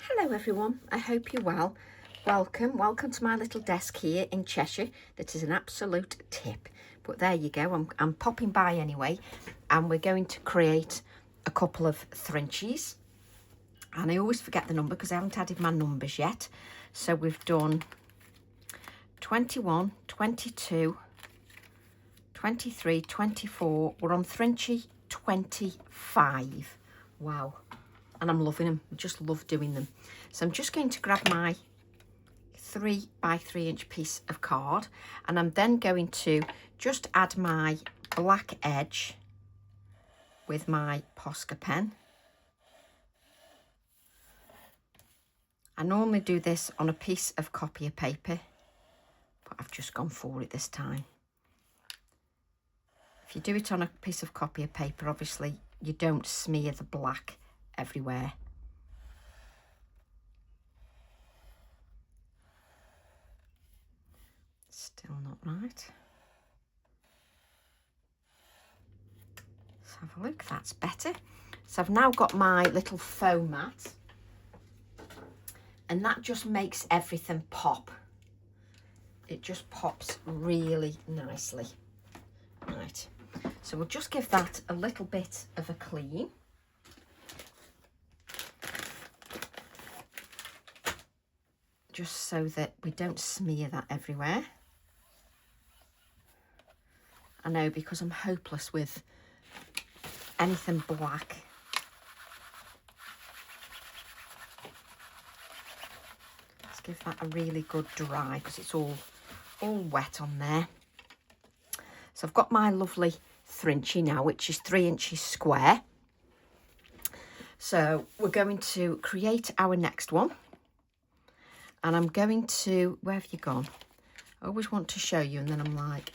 Hello everyone, I hope you're well. Welcome to my little desk here in Cheshire. That is an absolute tip, but there you go. I'm popping by anyway, and we're going to create a couple of Thrinchies. And I always forget the number because I haven't added my numbers yet. So we've done 21, 22, 23, 24. We're on Thrinchie 25. Wow. And I'm loving them. I just love doing them. So I'm just going to grab my 3 by 3 inch piece of card, and I'm then going to just add my black edge with my Posca pen. I normally do this on a piece of copier paper, but I've just gone for it this time. If you do it on a piece of copier paper, obviously you don't smear the black everywhere. Still not right. Let's have a look, that's better. So I've now got my little foam mat, and that just makes everything pop. It just pops really nicely. Right, so we'll just give that a little bit of a clean. Just so that we don't smear that everywhere. I know, because I'm hopeless with anything black. Let's give that a really good dry because it's all wet on there. So I've got my lovely Thrinchie now, which is 3 inches square. So we're going to create our next one. And I'm going to, where have you gone? I always want to show you and then I'm like,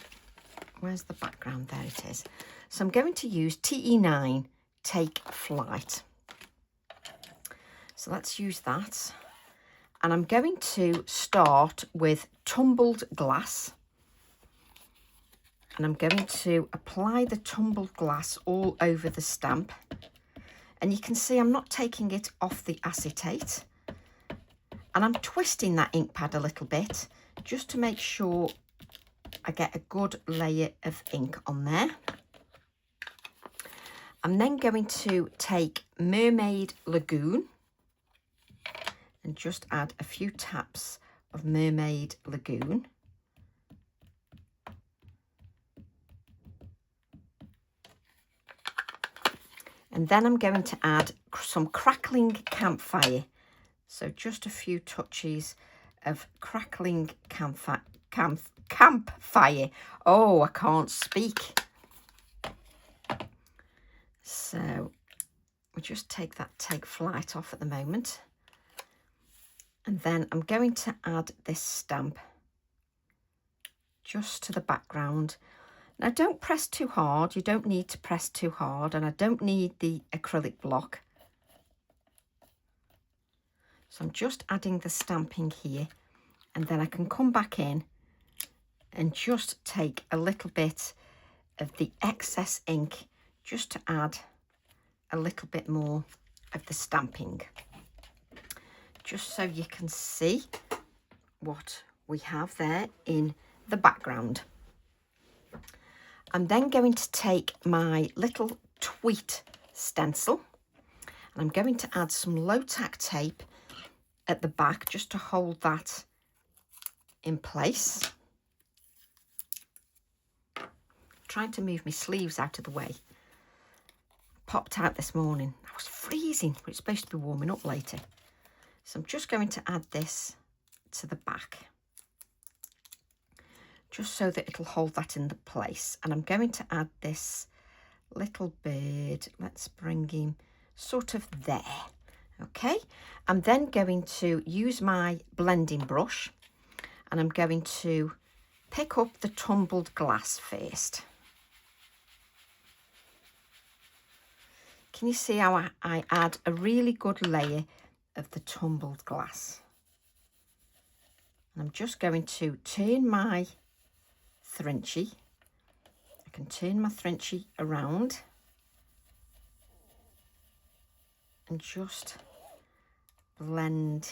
where's the background? There it is. So I'm going to use TE9 Take Flight. So let's use that. And I'm going to start with tumbled glass. And I'm going to apply the tumbled glass all over the stamp. And you can see I'm not taking it off the acetate. And I'm twisting that ink pad a little bit just to make sure I get a good layer of ink on there. I'm then going to take Mermaid Lagoon and just add a few taps of Mermaid Lagoon. And then I'm going to add some crackling campfire. So just a few touches of crackling campfire. Oh, I can't speak. So we'll just take flight off at the moment. And then I'm going to add this stamp just to the background. Now don't press too hard. You don't need to press too hard. And I don't need the acrylic block. So I'm just adding the stamping here, and then I can come back in and just take a little bit of the excess ink just to add a little bit more of the stamping, just so you can see what we have there in the background. I'm then going to take my little tweet stencil and I'm going to add some low tack tape at the back just to hold that in place. I'm trying to move my sleeves out of the way. Popped out this morning. I was freezing, but it's supposed to be warming up later. So I'm just going to add this to the back, just so that it'll hold that in the place. And I'm going to add this little bird. Let's bring him sort of there. Okay, I'm then going to use my blending brush and I'm going to pick up the tumbled glass first. Can you see how I add a really good layer of the tumbled glass? And I'm just going to turn my Thrinchie. I can turn my Thrinchie around and just blend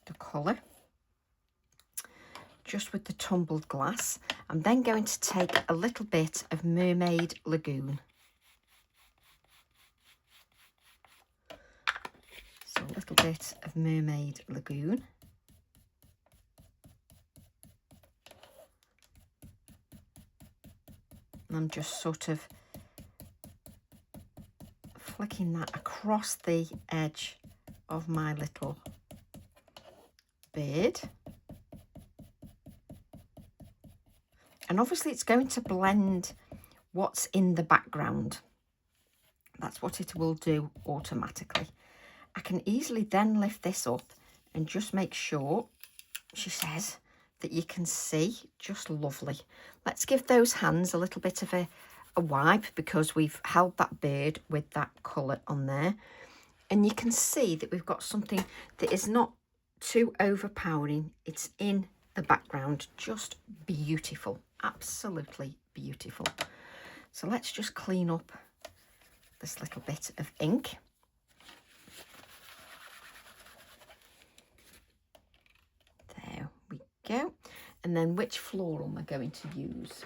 the colour just with the tumbled glass. I'm then going to take a little bit of Mermaid Lagoon. So a little bit of Mermaid Lagoon. And I'm just sort of flicking that across the edge of my little bird. And obviously it's going to blend what's in the background. That's what it will do automatically. I can easily then lift this up and just make sure, she says, that you can see. Just lovely. Let's give those hands a little bit of a wipe, because we've held that bird with that colour on there. And you can see that we've got something that is not too overpowering. It's in the background. Just beautiful. Absolutely beautiful. So let's just clean up this little bit of ink. There we go. And then which floral am I going to use?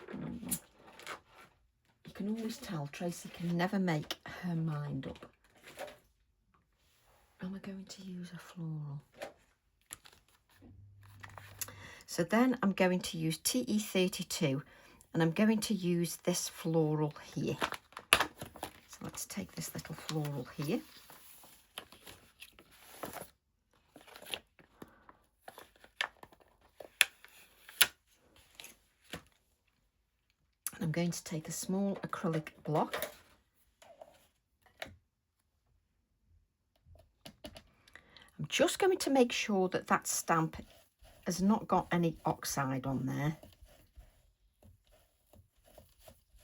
You can always tell Tracy can never make her mind up. Am I going to use a floral? So then I'm going to use TE32, and I'm going to use this floral here. So let's take this little floral here. And I'm going to take a small acrylic block. I'm just going to make sure that that stamp has not got any oxide on there,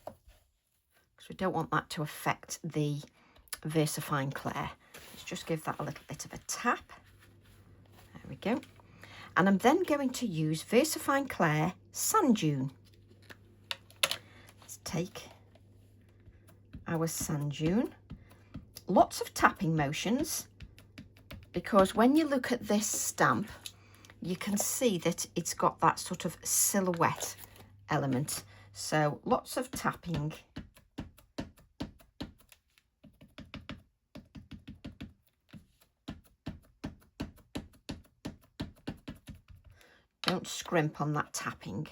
because we don't want that to affect the VersaFine Clair. Let's just give that a little bit of a tap. There we go. And I'm then going to use VersaFine Clair Sand Dune. Let's take our sand dune. Lots of tapping motions, because when you look at this stamp, you can see that it's got that sort of silhouette element. So lots of tapping. Don't scrimp on that tapping.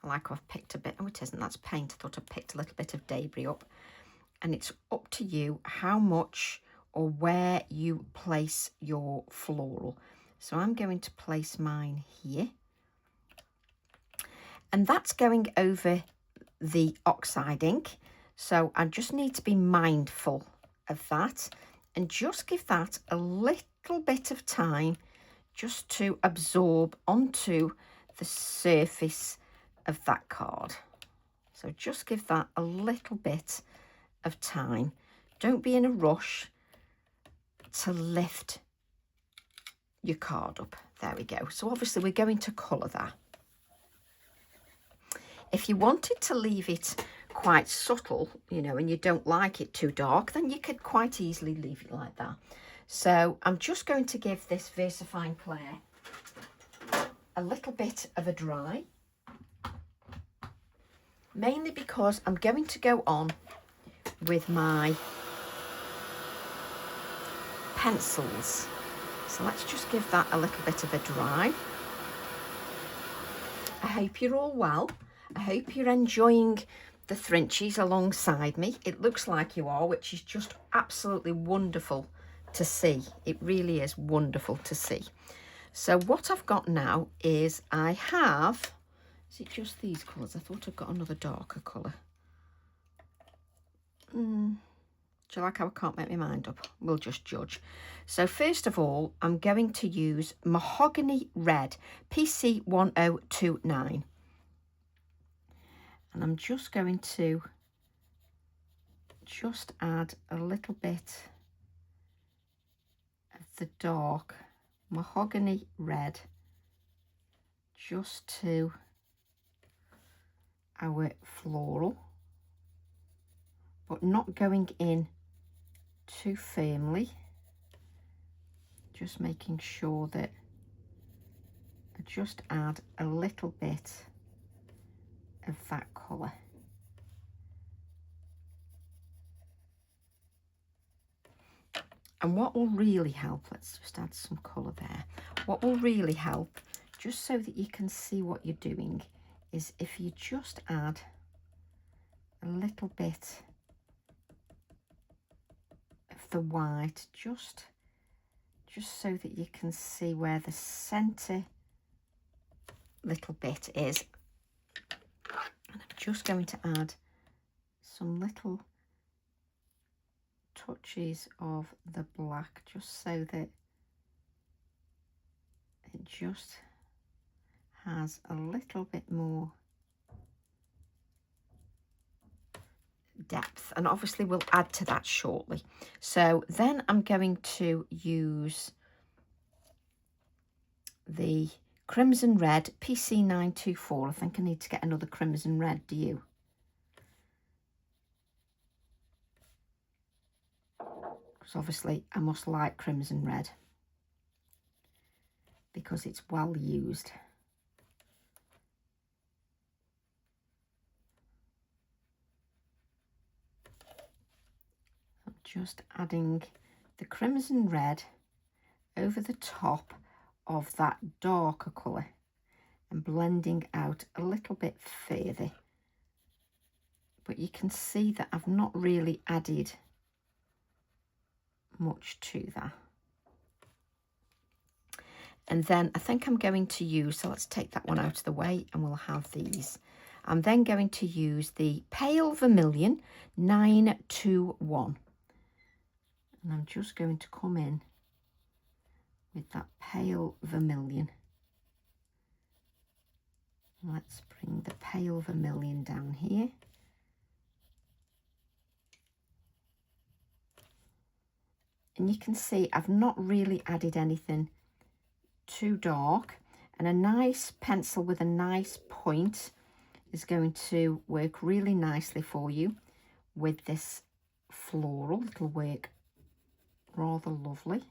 Like I've picked a bit, oh it isn't, that's paint. I thought I picked a little bit of debris up. And it's up to you how much or where you place your floral. So I'm going to place mine here. And that's going over the oxide ink. So I just need to be mindful of that and just give that a little bit of time just to absorb onto the surface of that card. So just give that a little bit of time. Don't be in a rush to lift your card up. There we go. So obviously we're going to colour that. If you wanted to leave it quite subtle, you know, and you don't like it too dark, then you could quite easily leave it like that. So I'm just going to give this VersaFine Clair a little bit of a dry, mainly because I'm going to go on with my pencils. So let's just give that a little bit of a dry. I hope you're all well. I hope you're enjoying the Thrinchies alongside me. It looks like you are, which is just absolutely wonderful to see. It really is wonderful to see. So what I've got now is I have, is it just these colours? I thought I'd got another darker colour. Do you like how I can't make my mind up? We'll just judge. So first of all, I'm going to use Mahogany Red, PC1029. And I'm just going to just add a little bit of the dark Mahogany Red just to our floral, but not going in too firmly. Just making sure that I just add a little bit of that colour. And what will really help, let's just add some colour there. What will really help, just so that you can see what you're doing, is if you just add a little bit of the white, just so that you can see where the centre little bit is. And I'm just going to add some little touches of the black, just so that it just has a little bit more depth, and obviously we'll add to that shortly. So then I'm going to use the Crimson Red PC924. I think I need to get another Crimson Red, do you? Because obviously I must like Crimson Red because it's well used. I'm just adding the Crimson Red over the top of that darker colour and blending out a little bit further. But you can see that I've not really added much to that. And then I think I'm going to use, so let's take that one out of the way and we'll have these. I'm then going to use the Pale Vermilion 921. And I'm just going to come in with that Pale Vermilion. Let's bring the Pale Vermilion down here. And you can see I've not really added anything too dark, and a nice pencil with a nice point is going to work really nicely for you with this floral. It'll work rather lovely.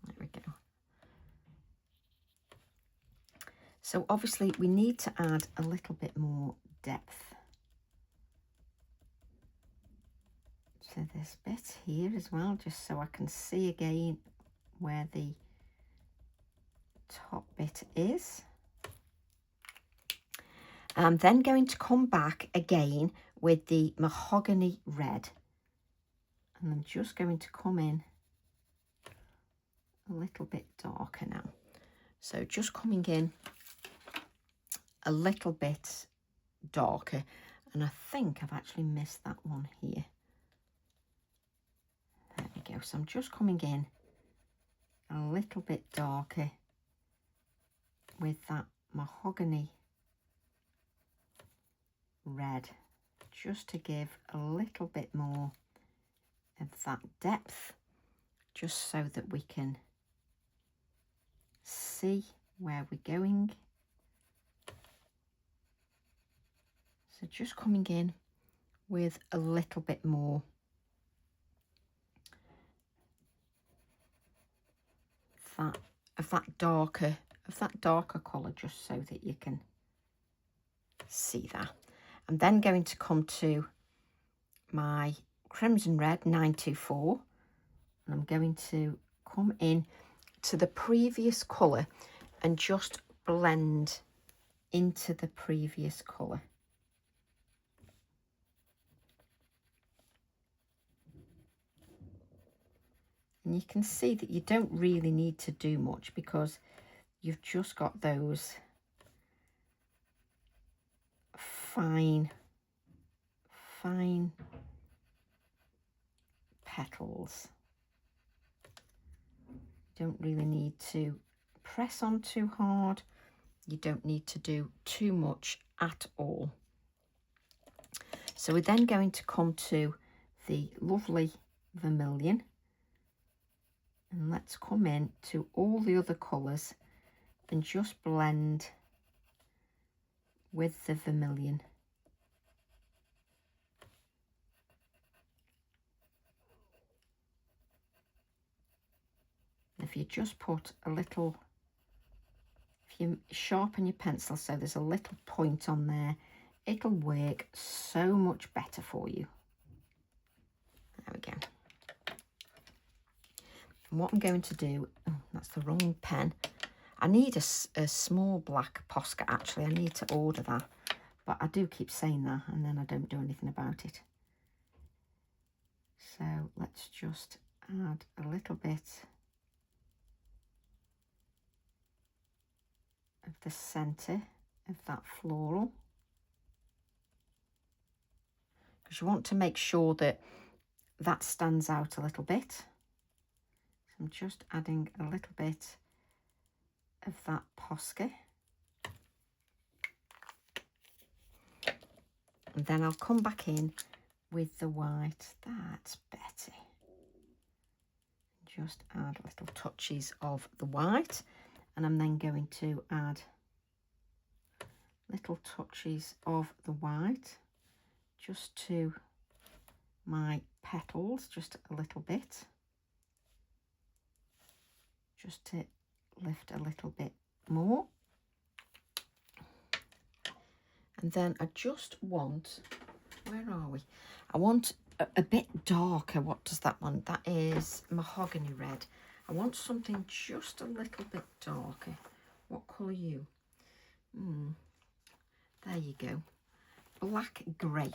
There we go. So obviously we need to add a little bit more depth to this bit here as well, just so I can see again where the top bit is. I'm then going to come back again with the Mahogany Red, and I'm just going to come in a little bit darker now. So just coming in a little bit darker, and I think I've actually missed that one here. There we go. So I'm just coming in a little bit darker with that Mahogany Red, just to give a little bit more of that depth, just so that we can see where we're going. So just coming in with a little bit more of that darker colour, just so that you can see that. I'm then going to come to my Crimson Red 924, and I'm going to come in to the previous colour and just blend into the previous colour. And you can see that you don't really need to do much because you've just got those fine petals. You don't really need to press on too hard. You don't need to do too much at all. So we're then going to come to the lovely Vermilion, and let's come in to all the other colours and just blend with the vermilion. If you just put a little, if you sharpen your pencil so there's a little point on there, it'll work so much better for you. There we go. And what I'm going to do, oh, that's the wrong pen. I need a small black Posca actually. I need to order that, but I do keep saying that and then I don't do anything about it. So let's just add a little bit of the centre of that floral, because you want to make sure that that stands out a little bit. So I'm just adding a little bit of that Posca, and then I'll come back in with the white. That's better. Just add little touches of the white, and I'm then going to add little touches of the white just to my petals, just a little bit, just to lift a little bit more. And then I just want, where are we? I want a bit darker. What does that want? That is mahogany red. I want something just a little bit darker. What colour are you? There you go. Black grape.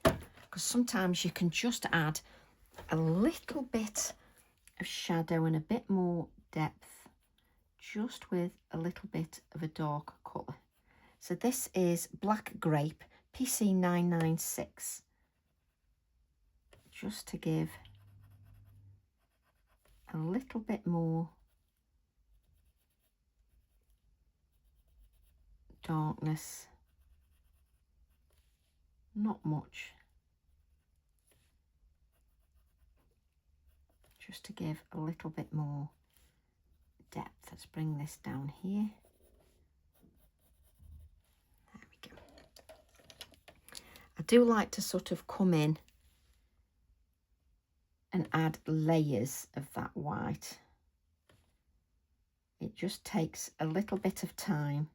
Because sometimes you can just add a little bit of shadow and a bit more depth just with a little bit of a darker colour. So this is Black Grape PC 996, just to give a little bit more darkness, not much, just to give a little bit more depth. Let's bring this down here. There we go. I do like to sort of come in and add layers of that white. It just takes a little bit of time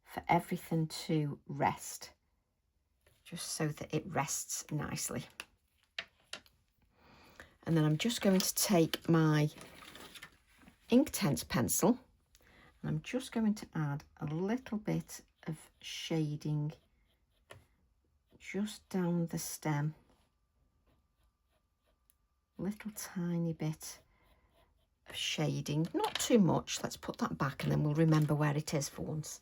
for everything to rest, just so that it rests nicely. And then I'm just going to take my Inktense pencil and I'm just going to add a little bit of shading just down the stem, little tiny bit of shading, not too much. Let's put that back and then we'll remember where it is for once.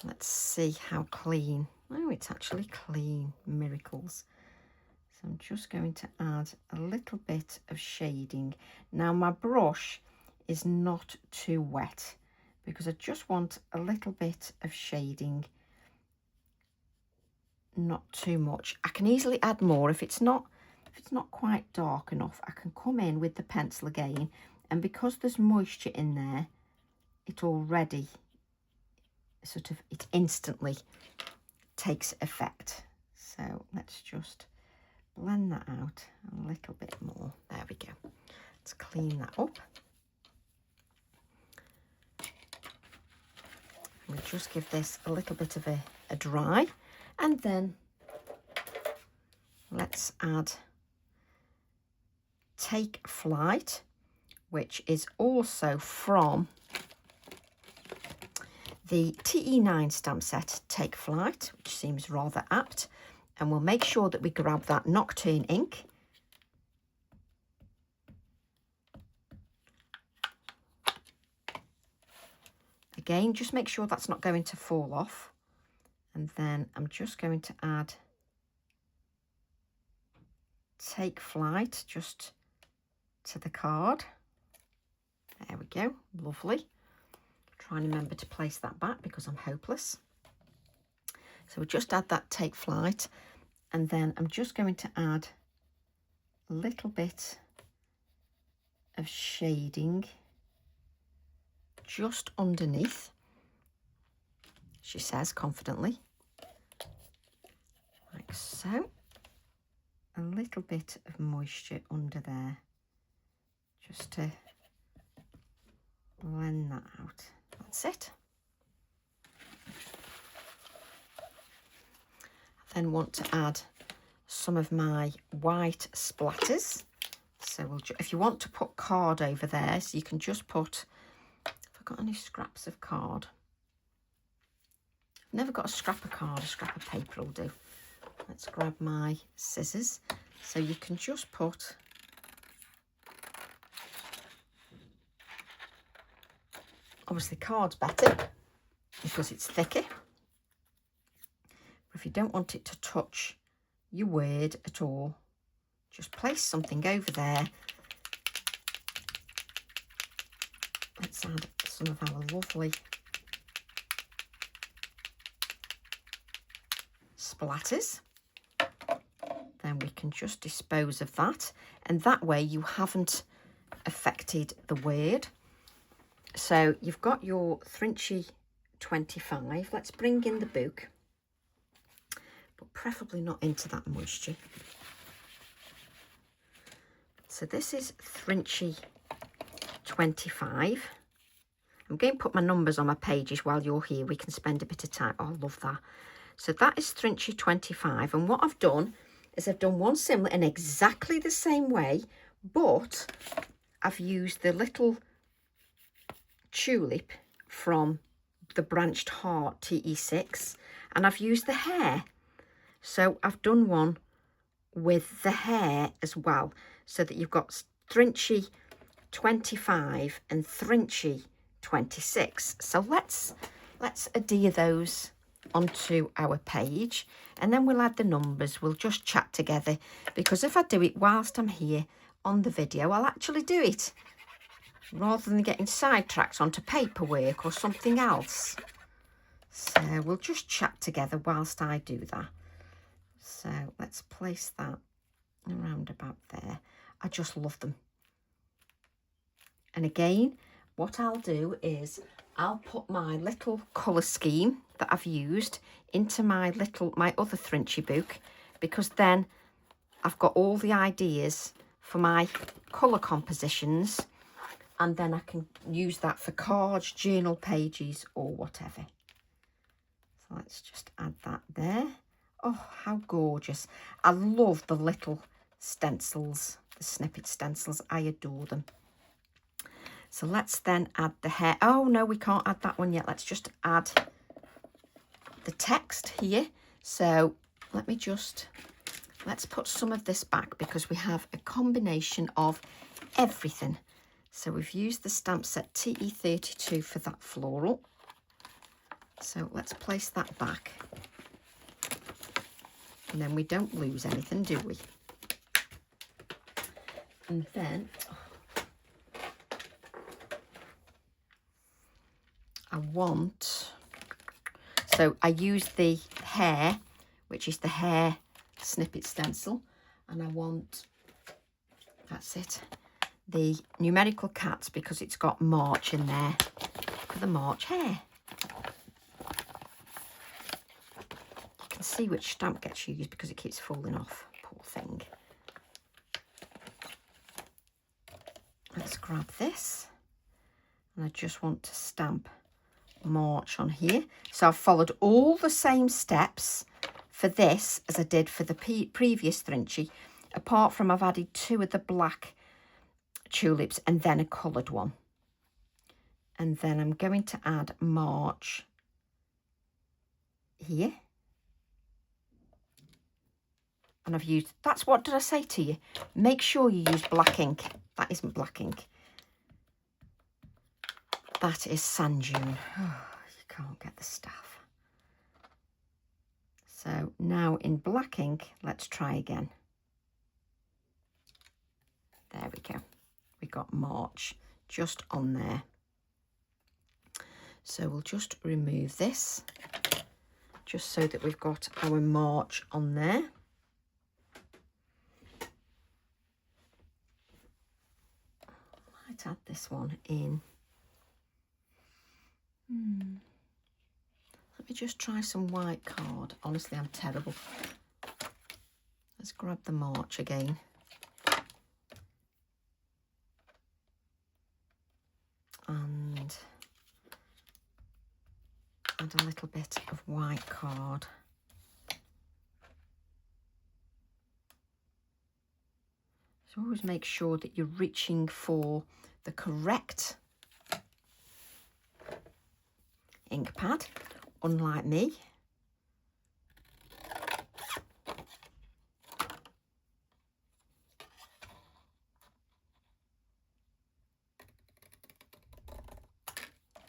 Let's see how clean. Oh, it's actually clean. Miracles. So I'm just going to add a little bit of shading. Now my brush is not too wet because I just want a little bit of shading, not too much. I can easily add more if it's not quite dark enough. I can come in with the pencil again, and because there's moisture in there, it already sort of, it instantly takes effect. So let's just blend that out a little bit more. There we go. Let's clean that up. We'll just give this a little bit of a dry, and then let's add Take Flight, which is also from the TE9 stamp set, Take Flight, which seems rather apt. And we'll make sure that we grab that Nocturne ink. Again, just make sure that's not going to fall off. And then I'm just going to add Take Flight just to the card. There we go, lovely. Try and remember to place that back because I'm hopeless. So we'll just add that Take Flight, and then I'm just going to add a little bit of shading just underneath. she says confidently. Like so. A little bit of moisture under there, just to blend that out. That's it. I then want to add some of my white splatters. So we'll if you want to put card over there, so you can just put, have I got any scraps of card? I've never got a scrap of card, a scrap of paper will do. Let's grab my scissors. So you can just put obviously card's better because it's thicker. But if you don't want it to touch your word at all, just place something over there. Let's add some of our lovely splatters. Then we can just dispose of that, and that way you haven't affected the word. So you've got your Thrinchie 25. Let's bring in the book, but preferably not into that moisture. So this is Thrinchie 25. I'm going to put my numbers on my pages while you're here. We can spend a bit of time. Oh, I love that. So that is Thrinchie 25, and what I've done is I've done one similar in exactly the same way, but I've used the little tulip from the Branched Heart TE6, and I've used the hair. So I've done one with the hair as well, so that you've got Thrinchie 25 and Thrinchie 26. So let's adhere those onto our page, and then we'll add the numbers. We'll just chat together, because if I do it whilst I'm here on the video, I'll actually do it rather than getting sidetracked onto paperwork or something else. So we'll just chat together whilst I do that. So let's place that around about there. I just love them. And again, what I'll do is I'll put my little colour scheme that I've used into my other Thrinchie book, because then I've got all the ideas for my colour compositions, and then I can use that for cards, journal pages or whatever. So let's just add that there. Oh, how gorgeous. I love the little stencils, the snippet stencils. I adore them. So let's then add the hair. Oh no, we can't add that one yet. Let's just add the text here. So let's put some of this back, because we have a combination of everything. So we've used the stamp set TE32 for that floral. So let's place that back. And then we don't lose anything, do we? And then so I use the hair, which is the hair snippet stencil, and I want, that's it, the numerical cats, because it's got March in there for the March hair. You can see which stamp gets used because it keeps falling off, poor thing. Let's grab this, and I just want to stamp March on here. So I've followed all the same steps for this as I did for the previous Thrinchie, apart from I've added 2 of the black tulips and then a coloured one. And then I'm going to add March here. And I've used, that's what did I say to you? Make sure you use black ink. That isn't black ink. That is sand dune. Oh, you can't get the stuff. So now in black ink, let's try again. There we go. We got March just on there. So we'll just remove this, just so that we've got our March on there. Might add this one in. Let Let me just try some white card. Honestly, I'm terrible. Let's grab the March again. And add a little bit of white card. So always make sure that you're reaching for the correct ink pad, unlike me.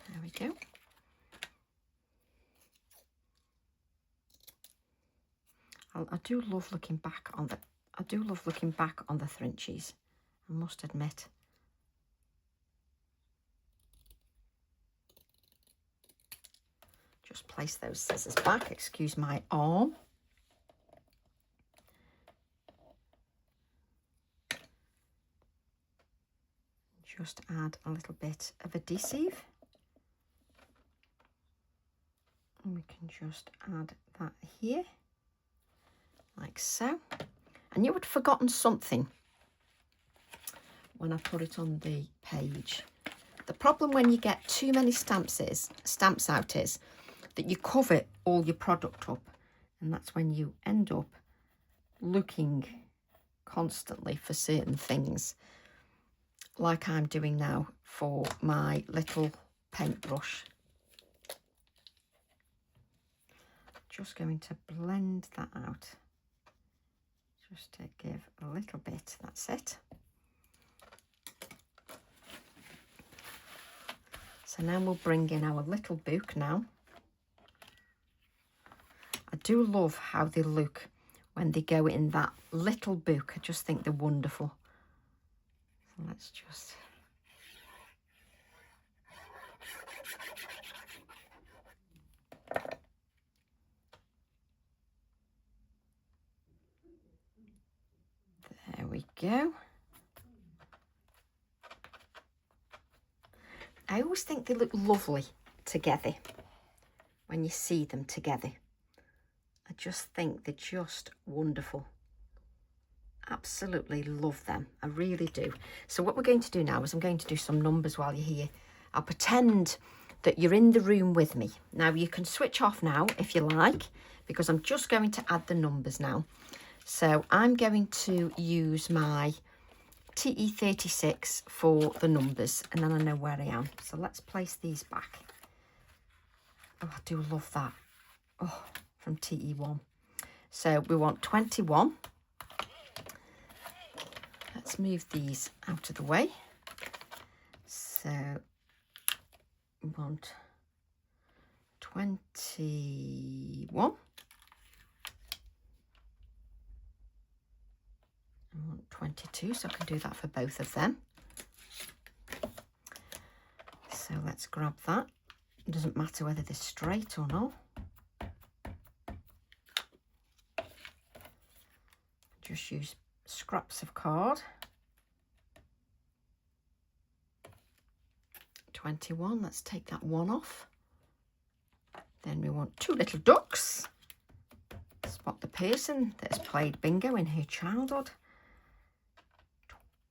There we go. I do love looking back on the Thrinchies, I must admit. Just place those scissors back, excuse my arm. Just add a little bit of adhesive. And we can just add that here, like so. I knew I'd forgotten something when I put it on the page. The problem when you get too many stamps out is that you cover all your product up, and that's when you end up looking constantly for certain things, like I'm doing now for my little paintbrush. Just going to blend that out, just to give a little bit, that's it. So now we'll bring in our little book now. I do love how they look when they go in that little book. I just think they're wonderful. So let's just... There we go. I always think they look lovely together when you see them together. I just think they're just wonderful. Absolutely love them. I really do. So what we're going to do now is I'm going to do some numbers while you're here. I'll pretend that you're in the room with me. Now you can switch off now if you like, because I'm just going to add the numbers now. So I'm going to use my TE36 for the numbers, and then I know where I am. So let's place these back. Oh, I do love that. Oh, from TE1. So we want 21. Let's move these out of the way. So we want 21. I want 22, so I can do that for both of them. So let's grab that. It doesn't matter whether they're straight or not. Just use scraps of card. 21, let's take that one off. Then we want two little ducks. Spot the person that has played bingo in her childhood.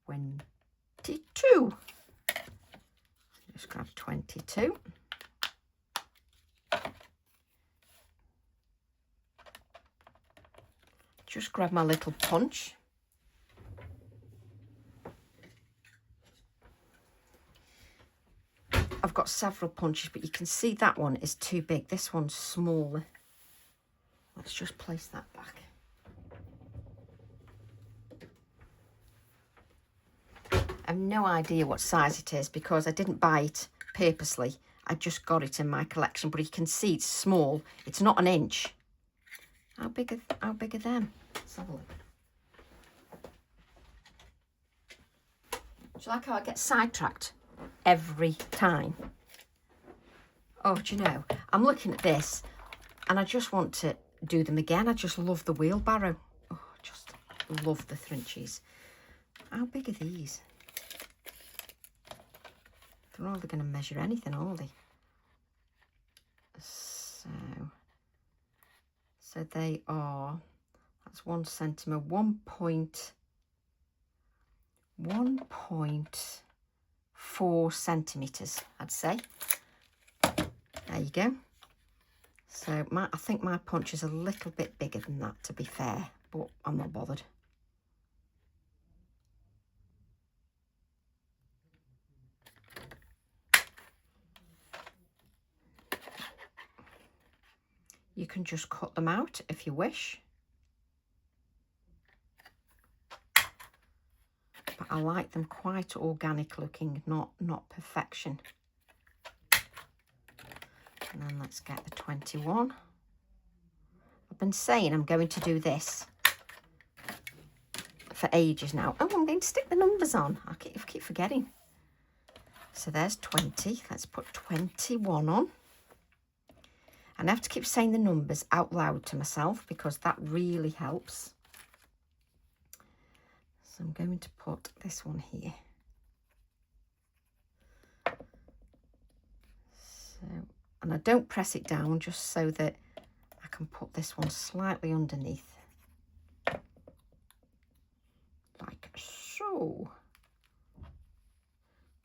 22. Just grab 22. Just grab my little punch. I've got several punches, but you can see that one is too big. This one's smaller. Let's just place that back. I have no idea what size it is because I didn't buy it purposely. I just got it in my collection, but you can see it's small. It's not an inch. How big are them? Let's have a look. Do you like how I get sidetracked every time? Oh, do you know, I'm looking at this and I just want to do them again. I just love the wheelbarrow. Oh, just love the Thrinchies. How big are these? They're hardly going to measure anything, are they? So So they are, that's 1 centimetre, 1.4 centimetres, I'd say. There you go. So I think my punch is a little bit bigger than that, to be fair, but I'm not bothered. You can just cut them out if you wish. But I like them quite organic looking, not perfection. And then let's get the 21. I've been saying I'm going to do this for ages now. Oh, I'm going to stick the numbers on. I keep forgetting. So there's 20. Let's put 21 on. And I have to keep saying the numbers out loud to myself because that really helps. So I'm going to put this one here. So, and I don't press it down just so that I can put this one slightly underneath. Like so.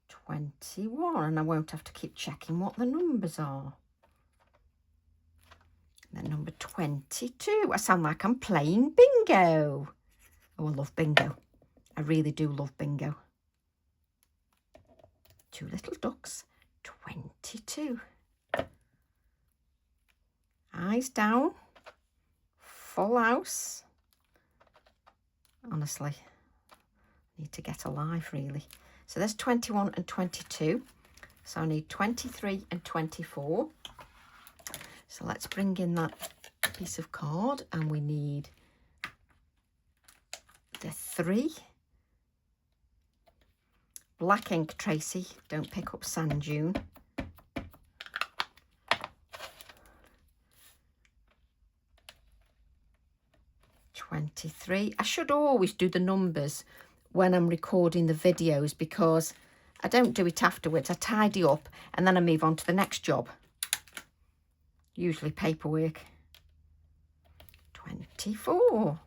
21, and I won't have to keep checking what the numbers are. And then number 22. I sound like I'm playing bingo. Oh, I love bingo. I really do love bingo. 2 little ducks, 22. Eyes down, full house. Honestly, I need to get a life really. So there's 21 and 22. So I need 23 and 24. So let's bring in that piece of card, and we need the 3. Black ink, Tracy, don't pick up sand dune. $23. I should always do the numbers when I'm recording the videos because I don't do it afterwards. I tidy up and then I move on to the next job. Usually paperwork. 24.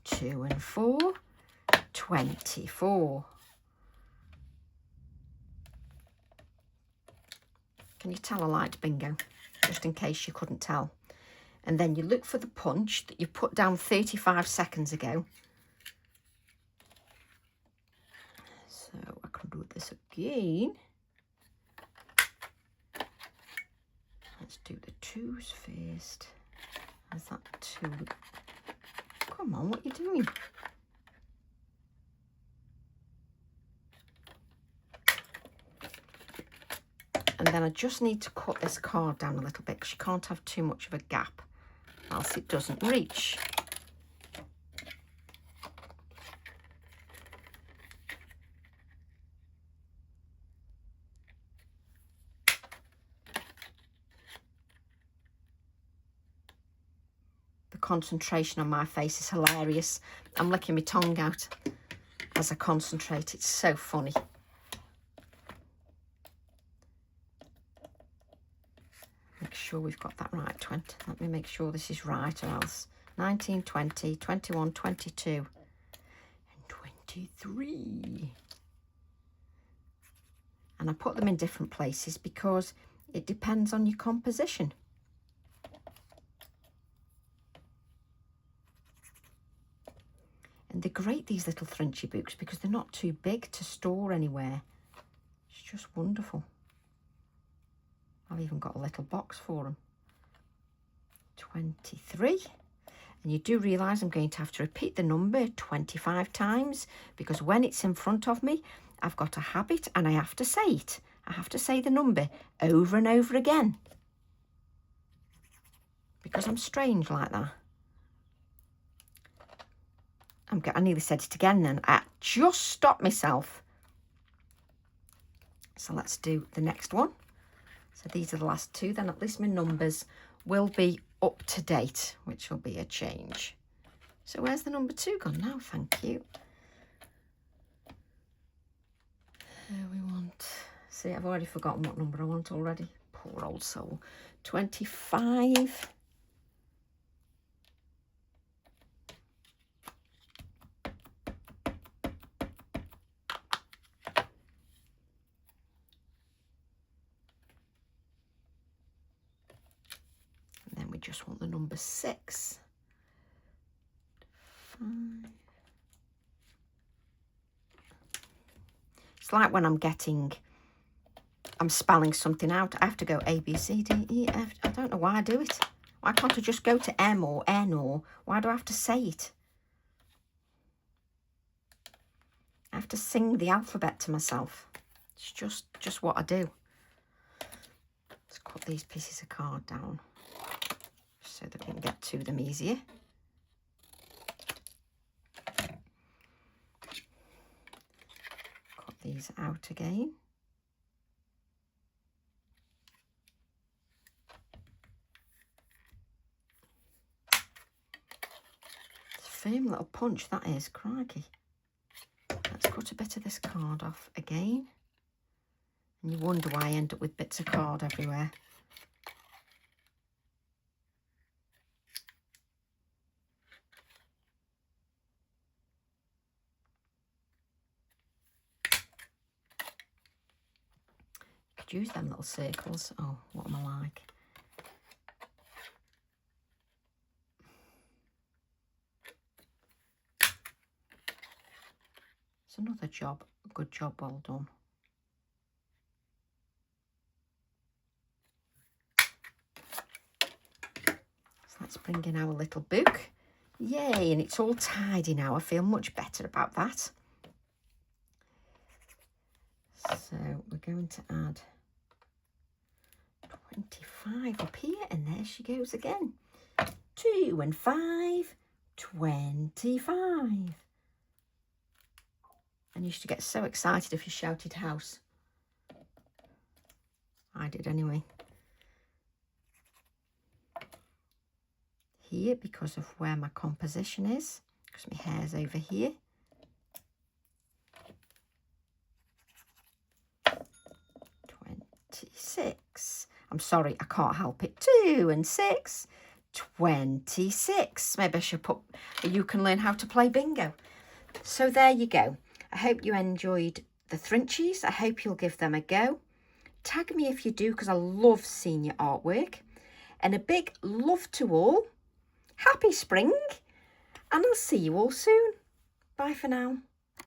2 and 4. 24. Can you tell I liked bingo? Just in case you couldn't tell. And then you look for the punch that you put down 35 seconds ago. So I can do this again. Let's do the 2s first. Is that 2? Come on, what are you doing? And then I just need to cut this card down a little bit because you can't have too much of a gap, else it doesn't reach. The concentration on my face is hilarious. I'm licking my tongue out as I concentrate. It's so funny. Make sure we've got that right. 20. Let me make sure this is right, or else 19, 20, 21, 22 and 23. And I put them in different places because it depends on your composition. And they're great, these little Thrinchy books, because they're not too big to store anywhere. It's just wonderful. I've even got a little box for them. 23. And you do realise I'm going to have to repeat the number 25 times because when it's in front of me, I've got a habit and I have to say it. I have to say the number over and over again because I'm strange like that. I nearly said it again then. I just stopped myself. So let's do the next one. So these are the last 2. Then at least my numbers will be up to date, which will be a change. So where's the number 2 gone now? Thank you. We want... See, I've already forgotten what number I want already. Poor old soul. 25. just want the number 6. 5. It's like when I'm spelling something out. I have to go A, B, C, D, E, F. I don't know why I do it. Why can't I just go to M or N, or why do I have to say it? I have to sing the alphabet to myself. It's just what I do. Let's cut these pieces of card down so that we can get to them easier. Cut these out again. Firm little punch that is, crikey. Let's cut a bit of this card off again. And you wonder why I end up with bits of card everywhere. You could use them little circles. Oh, what am I like? It's another job, a good job, well done. So let's bring in our little book. Yay, and it's all tidy now. I feel much better about that. So we're going to add 25 up here, and there she goes again. 2 and 5, 25. And you used to get so excited if you shouted house. I did anyway. Here, because of where my composition is, because my hair's over here. 26. I'm sorry, I can't help it. 2 and 6, 26. Maybe I should put, you can learn how to play bingo. So there you go. I hope you enjoyed the Thrinchies. I hope you'll give them a go. Tag me if you do, because I love seeing your artwork. And a big love to all. Happy spring. And I'll see you all soon. Bye for now.